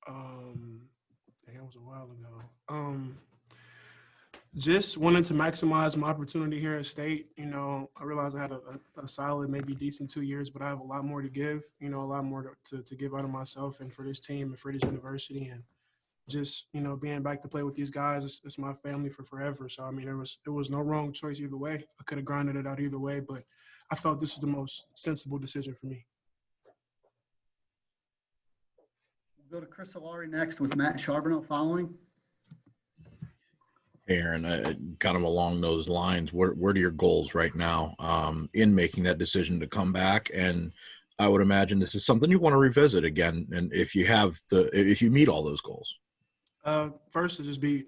Damn, it was a while ago. Just wanted to maximize my opportunity here at State. I realized I had a solid, maybe decent 2 years, but I have a lot more to give. A lot more to give out of myself and for this team and for this university. And just being back to play with these guys, it's my family for forever. So I mean, it was no wrong choice either way. I could have grinded it out either way, but I felt this was the most sensible decision for me. We'll go to Chris Solari next with Matt Charbonneau following. Aaron, kind of along those lines, what are your goals right now in making that decision to come back? And I would imagine this is something you want to revisit again. And if you meet all those goals. First to just be,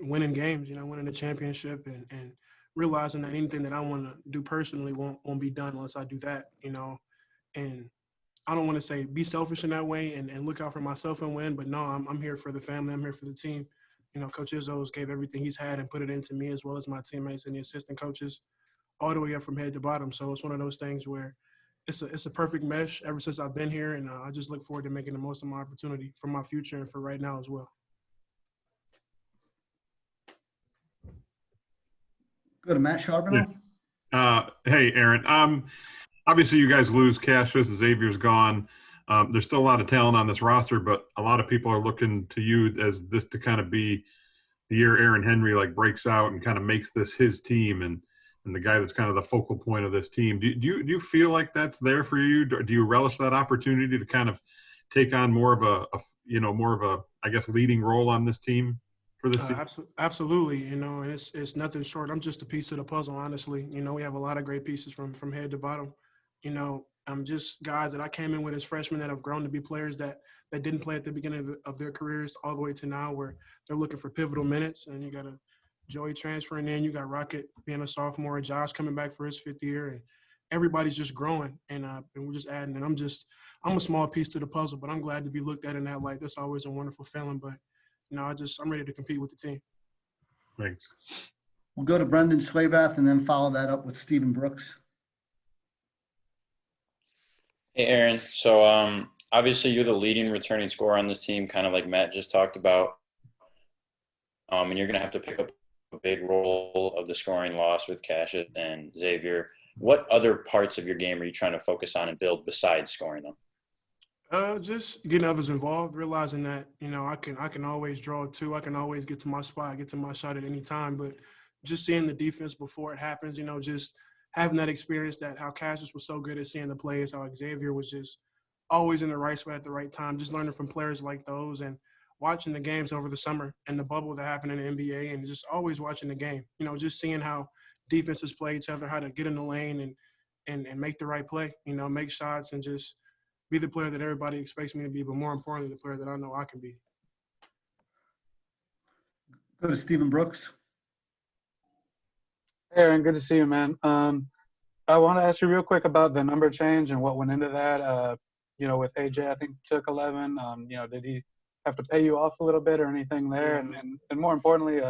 winning games, winning the championship and realizing that anything that I want to do personally won't be done unless I do that, and I don't want to say be selfish in that way and look out for myself and win, but no, I'm here for the family. I'm here for the team. Coach Izzo's gave everything he's had and put it into me as well as my teammates and the assistant coaches all the way up from head to bottom. So it's one of those things where it's a perfect mesh ever since I've been here, and I just look forward to making the most of my opportunity for my future and for right now as well. Go to Matt Charbonneau. Yeah. Hey, Aaron. Obviously, you guys lose Cassius and Xavier's gone. There's still a lot of talent on this roster, but a lot of people are looking to you as this to kind of be the year Aaron Henry breaks out and kind of makes this his team and the guy that's kind of the focal point of this team. Do you feel like that's there for you? Do you relish that opportunity to kind of take on more of a I guess leading role on this team for this season? Absolutely. And it's nothing short. I'm just a piece of the puzzle, honestly. We have a lot of great pieces from head to bottom. I'm just guys that I came in with as freshmen that have grown to be players that didn't play at the beginning of their careers all the way to now where they're looking for pivotal minutes. And you got Joey transferring in, you got Rocket being a sophomore, Josh coming back for his 5th year, and everybody's just growing and we're just adding. And I'm a small piece to the puzzle, but I'm glad to be looked at in that light. That's always a wonderful feeling. But I'm ready to compete with the team. Thanks. We'll go to Brendan Schlabath and then follow that up with Stephen Brooks. Hey, Aaron. So obviously you're the leading returning scorer on this team, kind of like Matt just talked about. And you're going to have to pick up a big role of the scoring loss with Cassius and Xavier. What other parts of your game are you trying to focus on and build besides scoring them? Just getting others involved, realizing that, I can always draw two. I can always get to my spot, get to my shot at any time. But just seeing the defense before it happens, just having that experience that how Cassius was so good at seeing the plays, how Xavier was just always in the right spot at the right time, just learning from players like those and watching the games over the summer and the bubble that happened in the NBA and just always watching the game, just seeing how defenses play each other, how to get in the lane and make the right play, make shots and just be the player that everybody expects me to be, but more importantly, the player that I know I can be. Go to Stephen Brooks. Hey, Aaron, good to see you, man. I want to ask you real quick about the number change and what went into that. With AJ, I think took 11. Did he have to pay you off a little bit or anything there? And more importantly,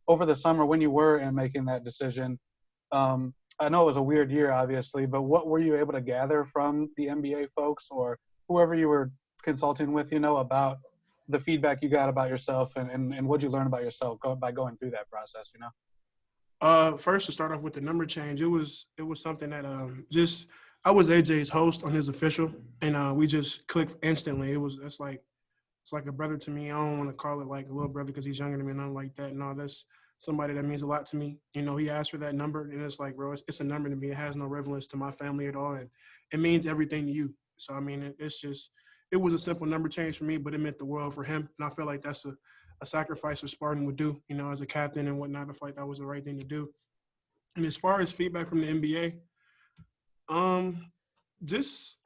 over the summer when you were making that decision, I know it was a weird year, obviously, but what were you able to gather from the NBA folks or whoever you were consulting with, about the feedback you got about yourself and what you learn about yourself by going through that process, First, to start off with the number change, it was something that I was AJ's host on his official, and we just clicked instantly. It's like a brother to me. I don't want to call it like a little brother because he's younger than me, nothing like that. No, that's somebody that means a lot to me. He asked for that number, and it's like, bro, it's a number to me. It has no relevance to my family at all, and it means everything to you. So, I mean, it was a simple number change for me, but it meant the world for him, and I feel like that's a sacrifice a Spartan would do, as a captain and whatnot. I feel like that was the right thing to do. And as far as feedback from the NBA, just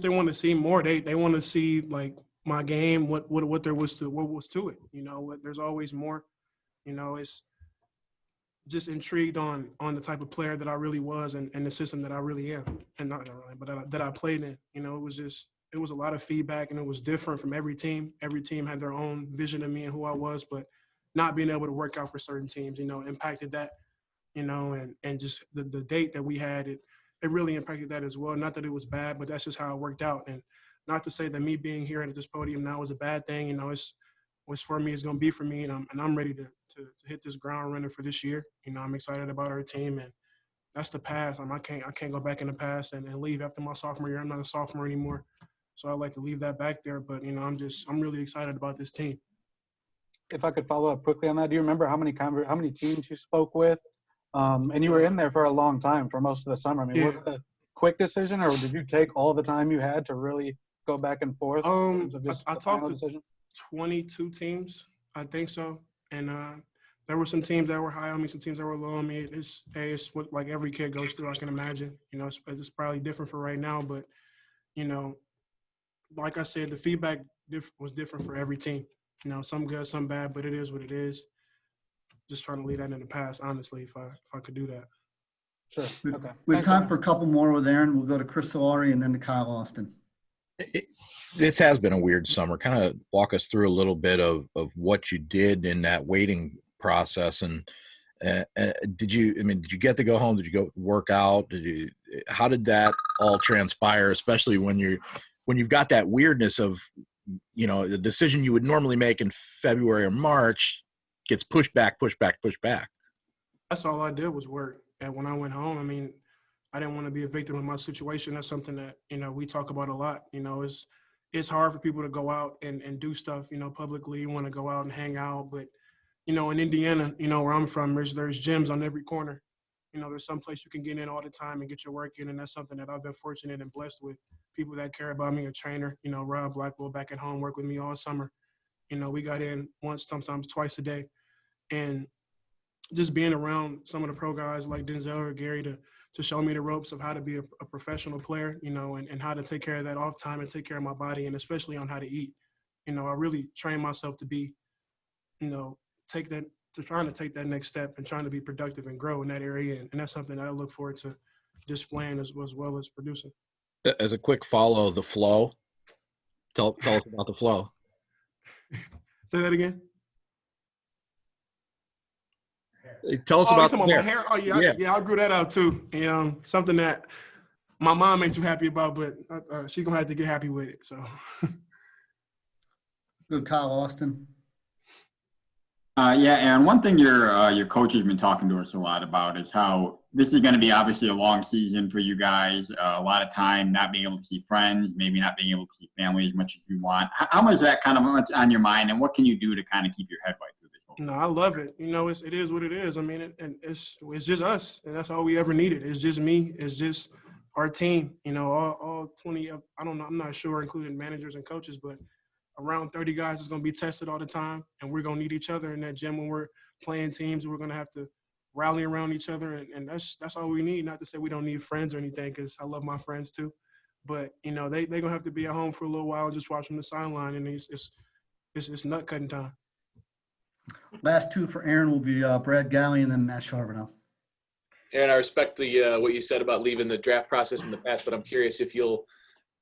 they want to see more. They want to see like my game, what there was to it. There's always more. It's just intrigued on the type of player that I really was and the system that I really am, and not really, but that I played in. It was a lot of feedback, and it was different from every team. Every team had their own vision of me and who I was, but not being able to work out for certain teams, impacted that, and just the date that we had, it really impacted that as well. Not that it was bad, but that's just how it worked out. And not to say that me being here at this podium now is a bad thing. You know, it's what's for me is going to be for me, and I'm ready to hit this ground running for this year. You know, I'm excited about our team, and that's the past. I can't go back in the past and leave after my sophomore year. I'm not a sophomore anymore, so I like to leave that back there. But you know, I'm really excited about this team. If I could follow up quickly on that, do you remember how many teams you spoke with? And you were in there for a long time for most of the summer. I mean, was it a quick decision, or did you take all the time you had to really go back and forth in terms of just I the talked final to decision? 22 teams, I think so, and there were some teams that were high on me, some teams that were low on me. It's what like every kid goes through. I can imagine. You know, it's probably different for right now, but you know, like I said, the feedback was different for every team. You know, some good, some bad, but it is what it is. Just trying to leave that in the past, honestly, if I could do that. Sure. Okay. We have Thanks, time Aaron. for a couple more with Aaron. We'll go to Chris Solari and then to Kyle Austin. This has been a weird summer. Kind of walk us through a little bit of what you did in that waiting process, and did you get to go home? Did you go work out? How did that all transpire? Especially when you've got that weirdness of, you know, the decision you would normally make in February or March gets pushed back. That's all I did was work. And when I went home, I mean, I didn't want to be a victim of my situation. That's something that, you know, we talk about a lot. You know, it's hard for people to go out and do stuff, you know, publicly. You want to go out and hang out. But, you know, in Indiana, you know, where I'm from, there's gyms on every corner. You know, there's some place you can get in all the time and get your work in. And that's something that I've been fortunate and blessed with. People that care about me, a trainer, you know, Rob Blackwell back at home, worked with me all summer. You know, we got in once, sometimes twice a day. And just being around some of the pro guys like Denzel or Gary to show me the ropes of how to be a professional player, you know, and how to take care of that off time and take care of my body, and especially on how to eat. You know, I really trained myself to be, you know, trying to take that next step and trying to be productive and grow in that area. And that's something that I look forward to displaying as well as producing. As a quick follow, the flow. Tell us about the flow. Say that again. Tell us Oh, you about talking the about my hair. hair? Oh, yeah, I grew that out too. You know, something that my mom ain't too happy about, but she gonna have to get happy with it. So. Good, Kyle Austin. Yeah, and one thing your coach has been talking to us a lot about is how this is going to be obviously a long season for you guys. A lot of time not being able to see friends, maybe not being able to see family as much as you want. How much is that kind of much on your mind, and what can you do to kind of keep your head right through this whole? No, I love it. You know, it is what it is. I mean, and it's just us, and that's all we ever needed. It's just me. It's just our team. You know, all 20 of, I don't know, I'm not sure, including managers and coaches, but around 30 guys is going to be tested all the time, and we're going to need each other in that gym when we're playing teams. We're going to have to rally around each other, and that's all we need. Not to say we don't need friends or anything, because I love my friends too, but you know, they're going to have to be at home for a little while, just watching the sideline, and it's nut cutting time. Last two for Aaron will be Brad Galley and then Matt Charbonneau. Aaron, I respect the what you said about leaving the draft process in the past, but I'm curious if you'll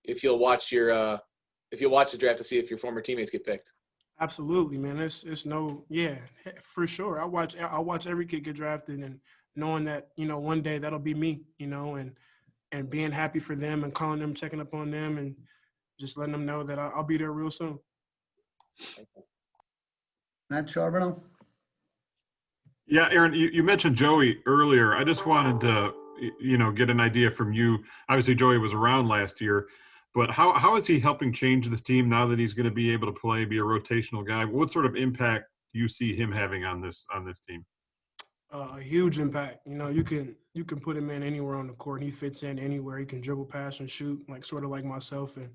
watch the draft to see if your former teammates get picked. Absolutely, man. It's no, yeah, for sure. I watch every kid get drafted, and knowing that, you know, one day that'll be me, you know, and being happy for them and calling them, checking up on them, and just letting them know that I'll be there real soon. Matt Charbonneau. Yeah, Aaron, you mentioned Joey earlier. I just wanted to, you know, get an idea from you. Obviously, Joey was around last year, but how is he helping change this team now that he's going to be able to play, be a rotational guy? What sort of impact do you see him having on this team? A huge impact. You know, you can put him in anywhere on the court. He fits in anywhere. He can dribble, pass, and shoot, like sort of like myself. And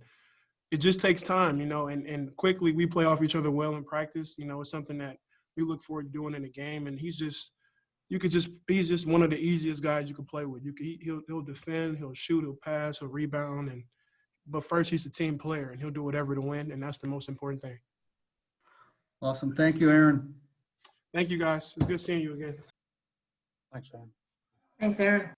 it just takes time, you know. And quickly we play off each other well in practice. You know, it's something that we look forward to doing in the game. And he's just one of the easiest guys you can play with. He'll defend, he'll shoot, he'll pass, he'll rebound, but first he's a team player, and he'll do whatever to win, and that's the most important thing. Awesome. Thank you, Aaron. Thank you, guys. It's good seeing you again. Thanks, Aaron. Thanks, Aaron.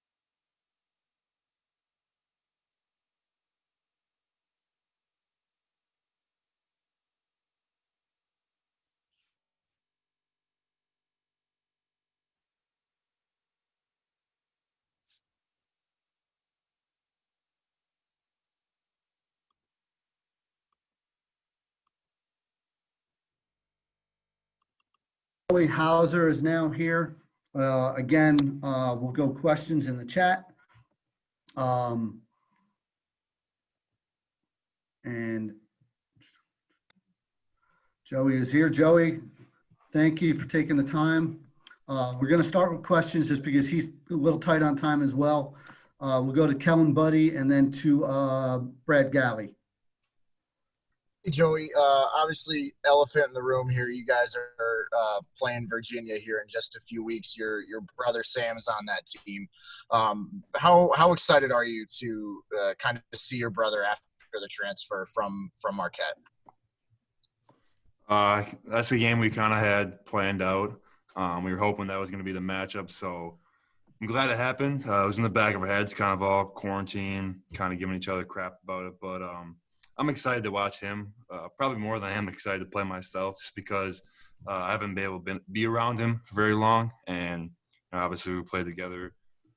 Joey Hauser is now here. Again, we'll go questions in the chat. And Joey is here. Joey, thank you for taking the time. We're going to start with questions just because he's a little tight on time as well. We'll go to Kellen Buddy and then to Brad Galley. Hey, Joey, obviously elephant in the room here. You guys are playing Virginia here in just a few weeks. Your brother Sam's on that team. How excited are you to kind of see your brother after the transfer from Marquette? That's the game we kind of had planned out. We were hoping that was going to be the matchup, so I'm glad it happened. It was in the back of our heads, kind of all quarantine, kind of giving each other crap about it, but I'm excited to watch him, probably more than I am excited to play myself, just because I haven't been able to be around him for very long. And obviously we played together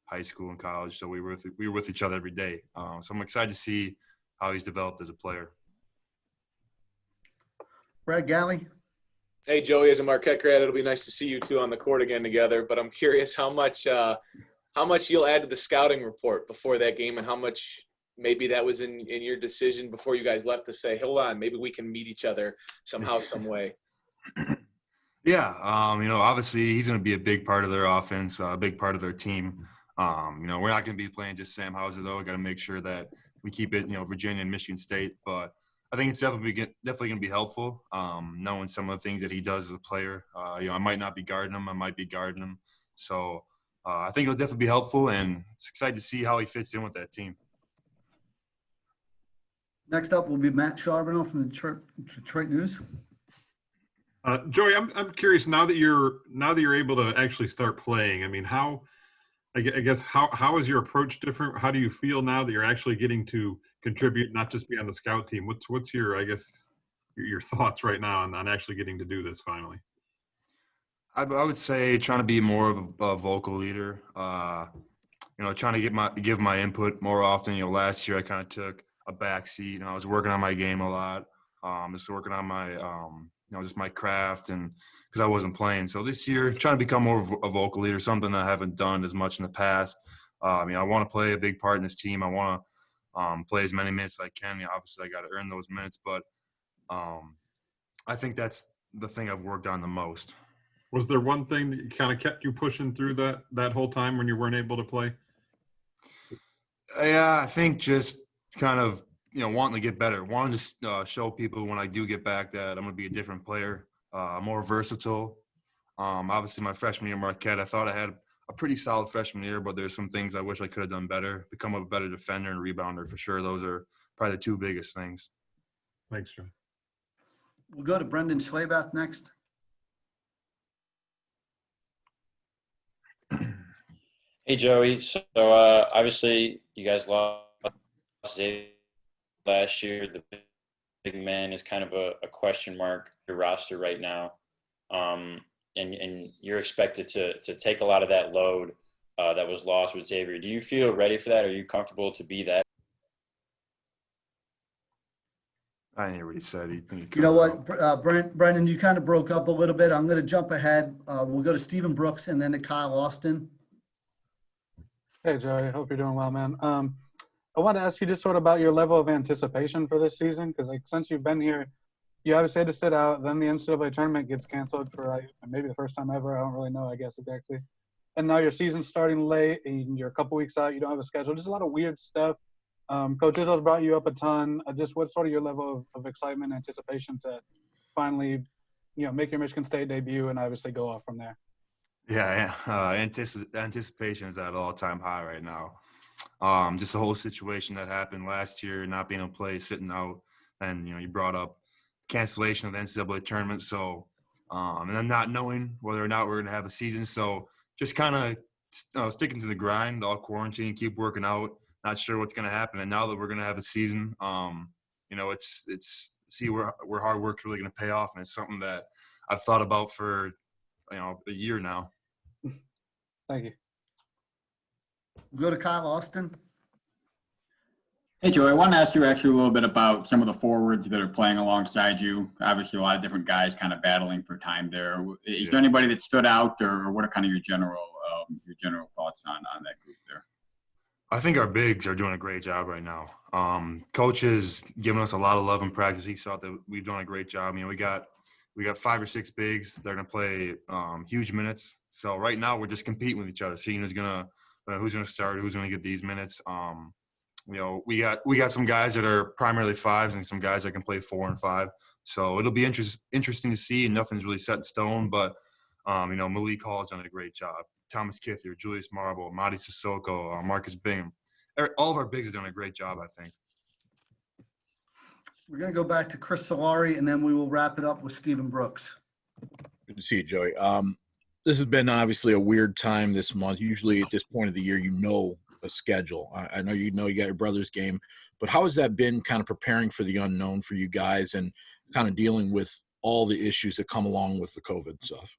high school and college, so we were with each other every day. So I'm excited to see how he's developed as a player. Brad Galley. Hey, Joey, as a Marquette grad, it'll be nice to see you two on the court again together. But I'm curious how much you'll add to the scouting report before that game, and how much maybe that was in your decision before you guys left to say, hold on, maybe we can meet each other somehow, some way. Yeah, obviously he's going to be a big part of their offense, a big part of their team. We're not going to be playing just Sam Hauser, though. We got to make sure that we keep it, Virginia and Michigan State. But I think it's definitely going to be helpful, knowing some of the things that he does as a player. I might not be guarding him. I might be guarding him. So I think it'll definitely be helpful, and it's excited to see how he fits in with that team. Next up will be Matt Charbonneau from the Detroit News. Joey, I'm curious now that you're able to actually start playing. I mean, how is your approach different? How do you feel now that you're actually getting to contribute, not just be on the scout team? What's your your thoughts right now on actually getting to do this finally? I would say trying to be more of a vocal leader. Trying to give my input more often. Last year I kind of took a back seat. I was working on my game a lot. Just working on my just my craft, and because I wasn't playing. So this year, trying to become more of a vocal leader, something that I haven't done as much in the past. I want to play a big part in this team. I want to play as many minutes as I can. Obviously, I got to earn those minutes, but I think that's the thing I've worked on the most. Was there one thing that kind of kept you pushing through that whole time when you weren't able to play? Yeah, I think just kind of wanting to get better, wanting to show people when I do get back that I'm going to be a different player, more versatile. Obviously, my freshman year at Marquette, I thought I had a pretty solid freshman year, but there's some things I wish I could have done better, become a better defender and rebounder for sure. Those are probably the two biggest things. Thanks, Joe. We'll go to Brendan Schlabath next. Hey, Joey. So obviously you guys lost Xavier last year. The big man is kind of a question mark your roster right now, and you're expected to take a lot of that load that was lost with Xavier. Do you feel ready for that? Are you comfortable to be that? I didn't hear what he said. You know what, Brendan, you kind of broke up a little bit. I'm going to jump ahead. We'll go to Stephen Brooks and then to Kyle Austin. Hey, Joey. Hope you're doing well, man. I want to ask you just sort of about your level of anticipation for this season, because since you've been here, you obviously had to sit out. Then the NCAA tournament gets canceled for maybe the first time ever. I don't really know, I guess, exactly. And now your season's starting late, and you're a couple weeks out. You don't have a schedule. Just a lot of weird stuff. Coach Izzo's brought you up a ton. Just what's sort of your level of excitement, anticipation to finally, make your Michigan State debut and obviously go off from there? Yeah. Anticipation is at an all-time high right now. Just the whole situation that happened last year, not being able to play, sitting out, and you brought up cancellation of the NCAA tournament. So, and then not knowing whether or not we're going to have a season. So, just kind of sticking to the grind, all quarantine, keep working out. Not sure what's going to happen. And now that we're going to have a season, it's see where hard work's really going to pay off, and it's something that I've thought about for a year now. Thank you. We'll go to Kyle Austin. Hey, Joe, I want to ask you actually a little bit about some of the forwards that are playing alongside you. Obviously, a lot of different guys kind of battling for time there. Is there anybody that stood out, or what are kind of your general thoughts on that group there? I think our bigs are doing a great job right now. Coach is giving us a lot of love in practice. He thought that we've done a great job. We got 5 or 6 bigs. They're going to play huge minutes. So right now we're just competing with each other, seeing who's gonna start, who's gonna get these minutes. We got some guys that are primarily 5s and some guys that can play 4 and 5. So it'll be interesting to see. Nothing's really set in stone, but Malik Hall has done a great job. Thomas Kithier, Julius Marble, Madi Sissoko, Marcus Bingham. All of our bigs have done a great job, I think. We're going to go back to Chris Solari, and then we will wrap it up with Stephen Brooks. Good to see you, Joey. This has been obviously a weird time this month. Usually at this point of the year, a schedule. I know you got your brother's game, but how has that been kind of preparing for the unknown for you guys and kind of dealing with all the issues that come along with the COVID stuff?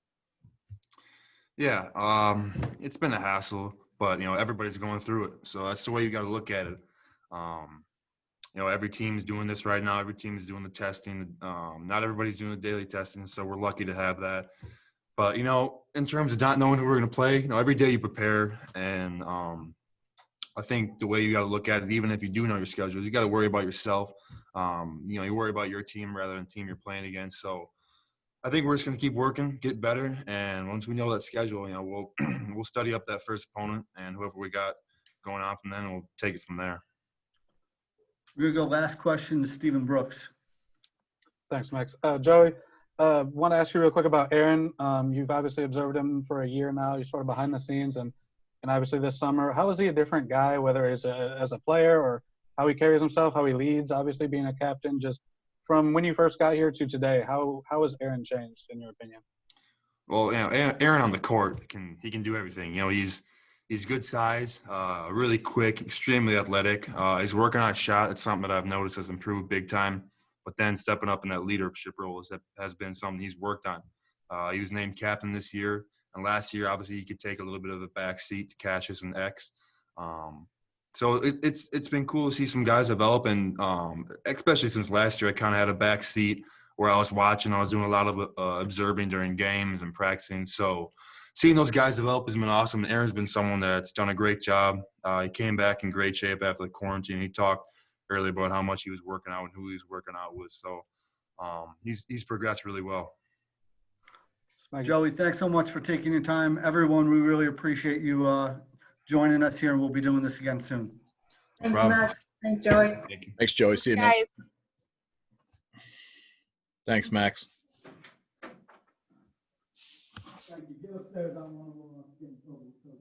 Yeah, it's been a hassle, but everybody's going through it. So that's the way you got to look at it. Every team's doing this right now. Every team is doing the testing. Not everybody's doing the daily testing, so we're lucky to have that. But in terms of not knowing who we're going to play, every day you prepare, and I think the way you got to look at it, even if you do know your schedules, you got to worry about yourself. You worry about your team rather than the team you're playing against. So I think we're just going to keep working, get better, and once we know that schedule, we'll study up that first opponent and whoever we got going on from then, we'll take it from there. We're going to go last question to Stephen Brooks. Thanks, Max. Joey, want to ask you real quick about Aaron. You've obviously observed him for a year now. You're sort of behind the scenes, and obviously this summer, how is he a different guy, whether as a player or how he carries himself, how he leads, obviously being a captain, just from when you first got here to today, how has Aaron changed in your opinion? Well, Aaron on the court he can do everything. He's good size, really quick, extremely athletic. He's working on a shot. It's something that I've noticed has improved big time. But then stepping up in that leadership role has been something he's worked on. He was named captain this year, and last year obviously he could take a little bit of a back seat to Cassius and X. So it's been cool to see some guys develop, and especially since last year I kind of had a back seat where I was watching. I was doing a lot of observing during games and practicing. So seeing those guys develop has been awesome. Aaron's been someone that's done a great job. He came back in great shape after the quarantine. He talked earlier about how much he was working out and who he was working out with. So he's progressed really well. Joey, thanks so much for taking your time. Everyone, we really appreciate you joining us here, and we'll be doing this again soon. Thanks, problem. Max. Thanks, Joey. Thank you. Thanks, Joey. See you next. Guys. Thanks, Max. Thank you. Get upstairs. I want to